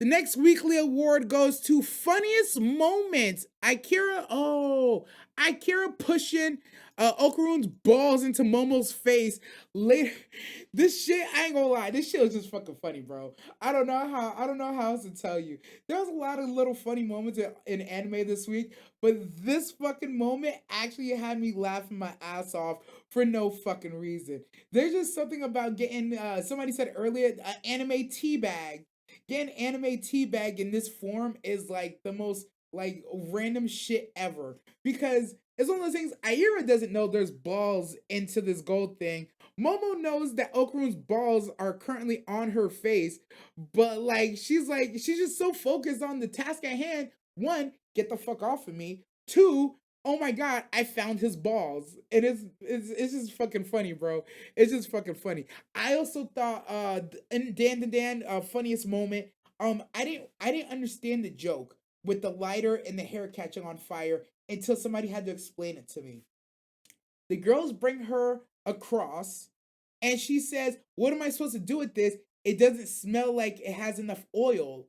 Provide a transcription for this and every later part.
The next weekly award goes to funniest moments. Akira pushing Okarun's balls into Momo's face later. This shit, I ain't gonna lie, this shit was just fucking funny, bro. I don't know how else to tell you. There was a lot of little funny moments in anime this week, but this fucking moment actually had me laughing my ass off for no fucking reason. There's just something about getting. Somebody said earlier, anime teabag. Getting anime teabag in this form is like the most like random shit ever. Because it's one of those things, Aira doesn't know there's balls into this gold thing. Momo knows that Okarun's balls are currently on her face, but she's just so focused on the task at hand. One, get the fuck off of me. Two, oh my god, I found his balls. It's just fucking funny, bro. It's just fucking funny. I also thought in Dan funniest moment. I didn't understand the joke with the lighter and the hair catching on fire until somebody had to explain it to me. The girls bring her across and she says, "What am I supposed to do with this? It doesn't smell like it has enough oil."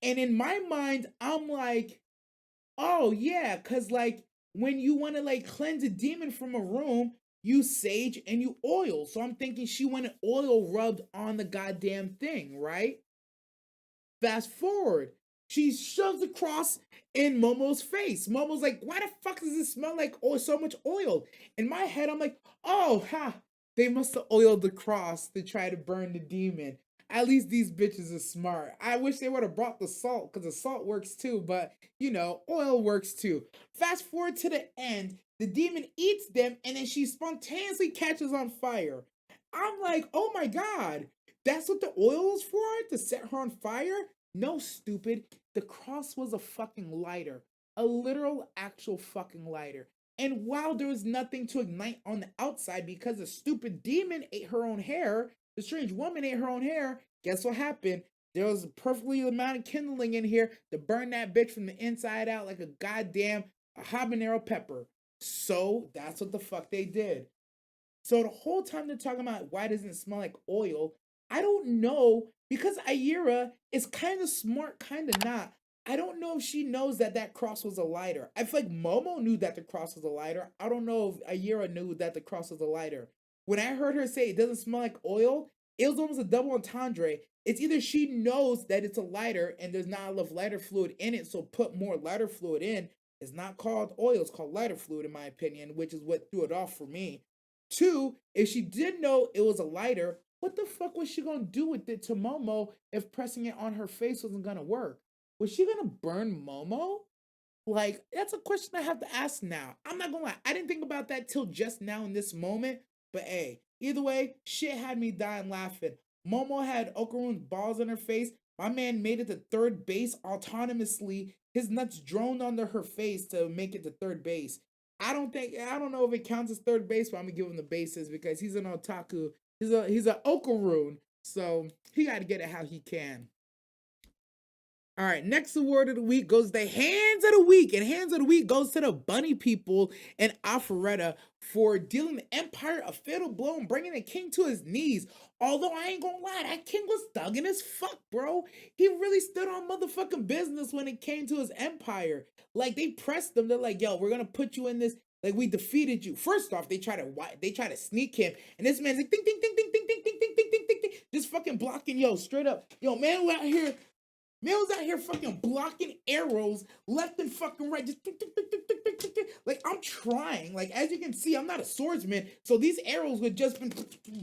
And in my mind, I'm like, "Oh yeah, cuz like when you want to like cleanse a demon from a room, you sage and you oil." So I'm thinking she wanted oil rubbed on the goddamn thing, right? Fast forward, she shoves the cross in Momo's face. Momo's like, "Why the fuck does it smell like so much oil?" In my head, I'm like, "Oh, ha! They must have oiled the cross to try to burn the demon." At least these bitches are smart. I wish they would have brought the salt because the salt works too, but oil works too. Fast forward to the end, the demon eats them and then she spontaneously catches on fire. I'm like, "Oh my god, that's what the oil is for? To set her on fire?" No, stupid. The cross was a fucking lighter. A literal, actual fucking lighter. And while there was nothing to ignite on the outside because the stupid demon ate her own hair, the strange woman ate her own hair, guess what happened? There was a perfectly amount of kindling in here to burn that bitch from the inside out like a goddamn habanero pepper. So that's what the fuck they did. So the whole time they're talking about why doesn't it smell like oil, I don't know because Ayera is kind of smart, kind of not. I don't know if she knows that that cross was a lighter. I feel like Momo knew that the cross was a lighter. I don't know if Ayera knew that the cross was a lighter. When I heard her say it doesn't smell like oil, it was almost a double entendre. It's either she knows that it's a lighter and there's not enough lighter fluid in it, so put more lighter fluid in. It's not called oil, it's called lighter fluid, in my opinion, which is what threw it off for me. Two, if she did know it was a lighter, what the fuck was she gonna do with it to Momo if pressing it on her face wasn't gonna work? Was she gonna burn Momo? Like, that's a question I have to ask now. I'm not gonna lie, I didn't think about that till just now in this moment, but hey, either way, shit had me dying laughing. Momo had Okarun's balls on her face. My man made it to third base autonomously. His nuts droned onto her face to make it to third base. I don't know if it counts as third base, but I'm gonna give him the bases because he's an otaku. He's a okarun, so he got to get it how he can. All right, next award of the week goes the Hands of the Week, and Hands of the Week goes to the Bunny people and Alpharetta for dealing the Empire a fatal blow and bringing the king to his knees. Although I ain't gonna lie, that king was thugging as fuck, bro. He really stood on motherfucking business when it came to his empire. Like they pressed them, they're like, "Yo, we're gonna put you in this. Like we defeated you." First off, they try to sneak him, and this man's like, "Ding, ding, ding, ding, ding, ding, ding, ding, ding, ding, ding, ding," just fucking blocking, yo, straight up, yo, man, we're out here. Man was out here fucking blocking arrows left and fucking right. Just tick, tick, tick, tick, tick, tick, tick, tick. Like I'm trying. Like as you can see, I'm not a swordsman, so these arrows would just been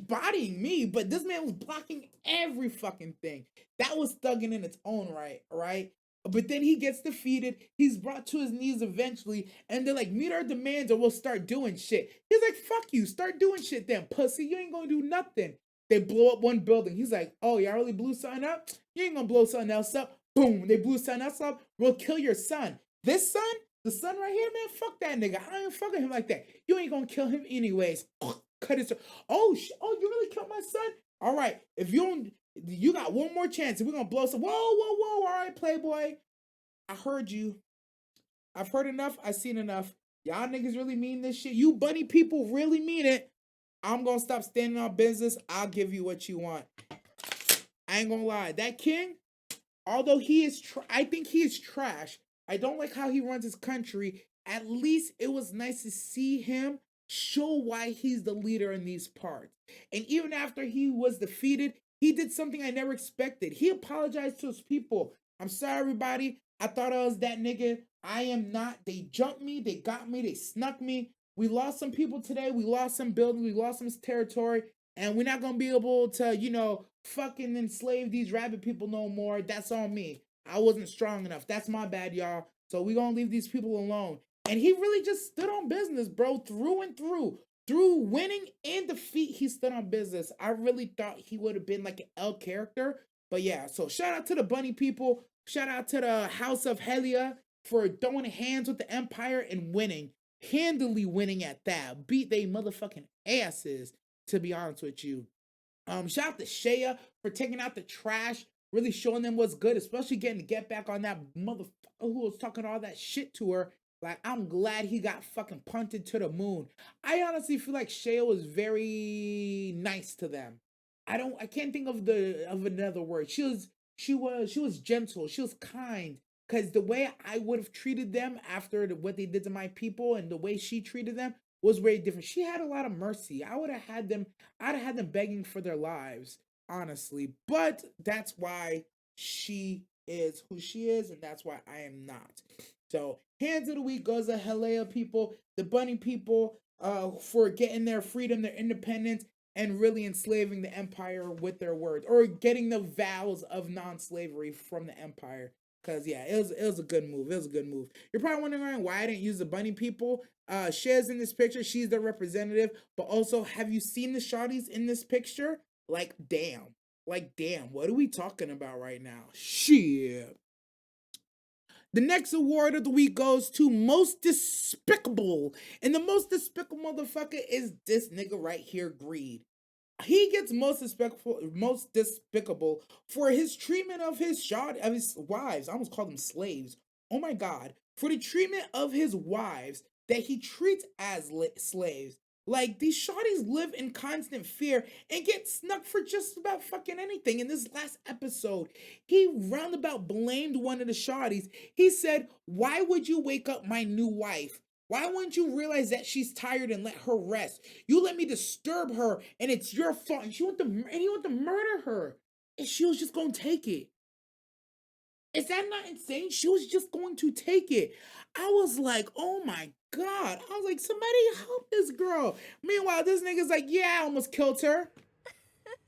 bodying me. But this man was blocking every fucking thing. That was thugging in its own right, right? But then he gets defeated. He's brought to his knees eventually, and they're like, "Meet our demands, or we'll start doing shit." He's like, "Fuck you, start doing shit then, pussy. You ain't gonna do nothing." They blow up one building. He's like, "Oh, y'all really blew something up? You ain't gonna blow something else up." Boom, they blew something else up. We'll kill your son. This son, the son right here, man, fuck that nigga. I ain't fucking him like that. You ain't gonna kill him anyways. Cut his. Oh, you really killed my son? All right, if you don't, you got one more chance, and we're gonna blow some. Whoa, whoa, whoa! All right, Playboy, I heard you. I've heard enough. I've seen enough. Y'all niggas really mean this shit. You bunny people really mean it. I'm gonna stop standing on business. I'll give you what you want. I ain't gonna lie. That king, although he is, I think he is trash. I don't like how he runs his country. At least it was nice to see him show why he's the leader in these parts. And even after he was defeated, he did something I never expected. He apologized to his people. I'm sorry, everybody. I thought I was that nigga. I am not. They jumped me. They got me. They snuck me. We lost some people today. We lost some buildings. We lost some territory. And we're not going to be able to, fucking enslave these rabbit people no more. That's on me. I wasn't strong enough. That's my bad, y'all. So we're going to leave these people alone. And he really just stood on business, bro, through and through. Through winning and defeat, he stood on business. I really thought he would have been like an L character. But yeah, so shout out to the bunny people. Shout out to the House of Helia for throwing hands with the Empire and winning. Handily winning at that. Beat they motherfucking asses, to be honest with you. Shout out to Shea for taking out the trash, really showing them what's good, especially getting to get back on that motherfucker who was talking all that shit to her. Like, I'm glad he got fucking punted to the moon. I honestly feel like Shea was very nice to them. I can't think of another word. She was gentle. She was kind. Cause the way I would have treated them after what they did to my people and the way she treated them was very different. She had a lot of mercy. I'd have had them begging for their lives, honestly. But that's why she is who she is, and that's why I am not. So, hands of the week goes to Helea people, the bunny people, for getting their freedom, their independence, and really enslaving the empire with their words, or getting the vows of non-slavery from the empire. Cause yeah, it was a good move. It was a good move. You're probably wondering why I didn't use the bunny people. Shay's in this picture. She's the representative. But also, have you seen the shawties in this picture? Like damn. Like damn. What are we talking about right now? Shit. The next award of the week goes to Most Despicable. And the most despicable motherfucker is this nigga right here, Greed. He gets most despicable for his treatment of his wives. I almost called them slaves. Oh my god. For the treatment of his wives that he treats as slaves. Like, these shawties live in constant fear and get snuck for just about fucking anything. In this last episode, he roundabout blamed one of the shawties. He said, "Why would you wake up my new wife? Why wouldn't you realize that she's tired and let her rest? You let me disturb her, and it's your fault." And he wanted to murder her, and she was just gonna take it. Is that not insane? She was just going to take it. I was like, oh my god. I was like, somebody help this girl. Meanwhile, this nigga's like, yeah, I almost killed her.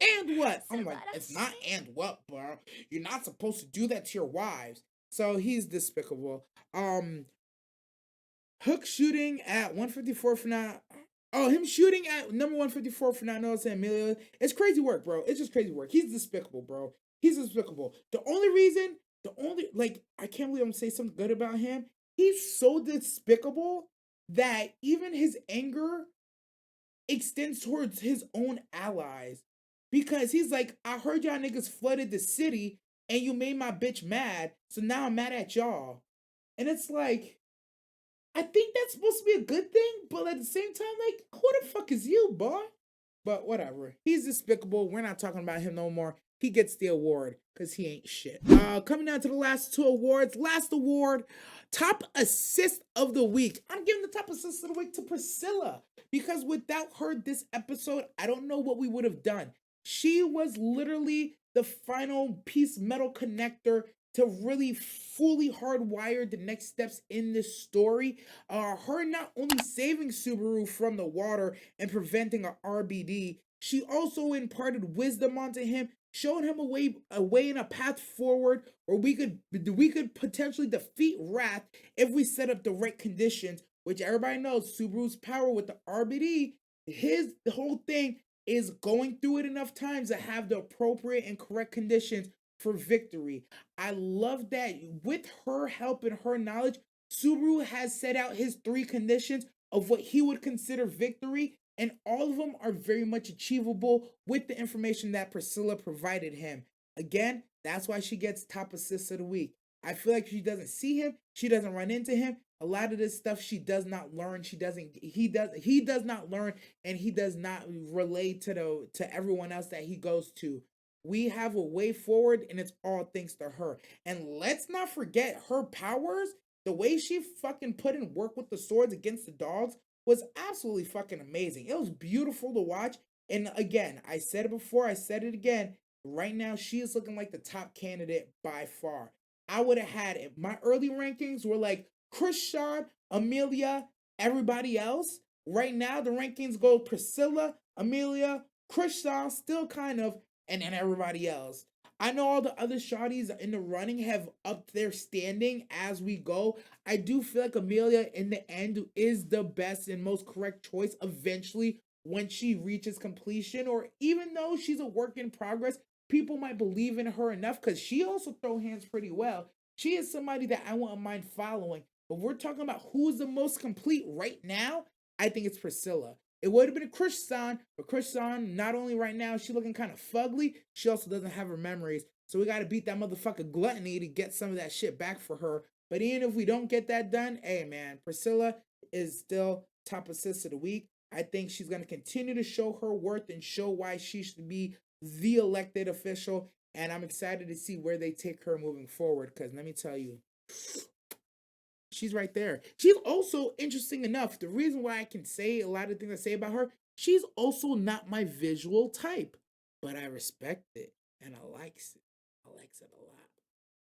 And what? I'm like, it's not and what, bro. You're not supposed to do that to your wives. So he's despicable. Hook shooting at 154 for not. Oh, him shooting at number 154 for not noticing Emilio. It's crazy work, bro. It's just crazy work. He's despicable, bro. He's despicable. I can't believe I'm saying something good about him. He's so despicable that even his anger extends towards his own allies. Because he's like, I heard y'all niggas flooded the city and you made my bitch mad, so now I'm mad at y'all. And it's like, I think that's supposed to be a good thing, but at the same time, like, who the fuck is you, boy? But whatever. He's despicable. We're not talking about him no more. He gets the award because he ain't shit. Coming down to the last two awards. Last award, top assist of the week. I'm giving the top assist of the week to Priscilla because without her this episode, I don't know what we would have done. She was literally the final piece metal connector to really fully hardwire the next steps in this story. Her not only saving Subaru from the water and preventing a RBD, she also imparted wisdom onto him, showing him a way and a path forward where we could potentially defeat Wrath if we set up the right conditions. Which everybody knows, Subaru's power with the RBD, the whole thing is going through it enough times to have the appropriate and correct conditions for victory. I love that with her help and her knowledge, Subaru has set out his 3 conditions of what he would consider victory, and all of them are very much achievable with the information that Priscilla provided him. Again, that's why she gets top assist of the week. I feel like she doesn't see him, she doesn't run into him. A lot of this stuff she does not learn. He does not learn, and he does not relate to everyone else that he goes to. We have a way forward, and it's all thanks to her. And let's not forget her powers. The way she fucking put in work with the swords against the dogs was absolutely fucking amazing. It was beautiful to watch. And again, I said it before, I said it again. Right now, she is looking like the top candidate by far. I would have had it. My early rankings were like Krishan, Amelia, everybody else. Right now, the rankings go Priscilla, Amelia, Krishan, still kind of, and then everybody else. I know all the other shotties in the running have upped their standing as we go. I do feel like Amelia in the end is the best and most correct choice eventually when she reaches completion, or even though she's a work in progress, people might believe in her enough because she also throw hands pretty well. She is somebody that I wouldn't mind following. But we're talking about who's the most complete right now. I think it's Priscilla. It would have been a Krishan, but Krishan, not only right now, she looking kind of fugly, she also doesn't have her memories. So we got to beat that motherfucker gluttony to get some of that shit back for her. But even if we don't get that done, hey man, Priscilla is still top assist of the week. I think she's going to continue to show her worth and show why she should be the elected official. And I'm excited to see where they take her moving forward. Because let me tell you, she's right there. She's also interesting enough. The reason why I can say a lot of things I say about her, she's also not my visual type, but I respect it and I likes it. I likes it a lot.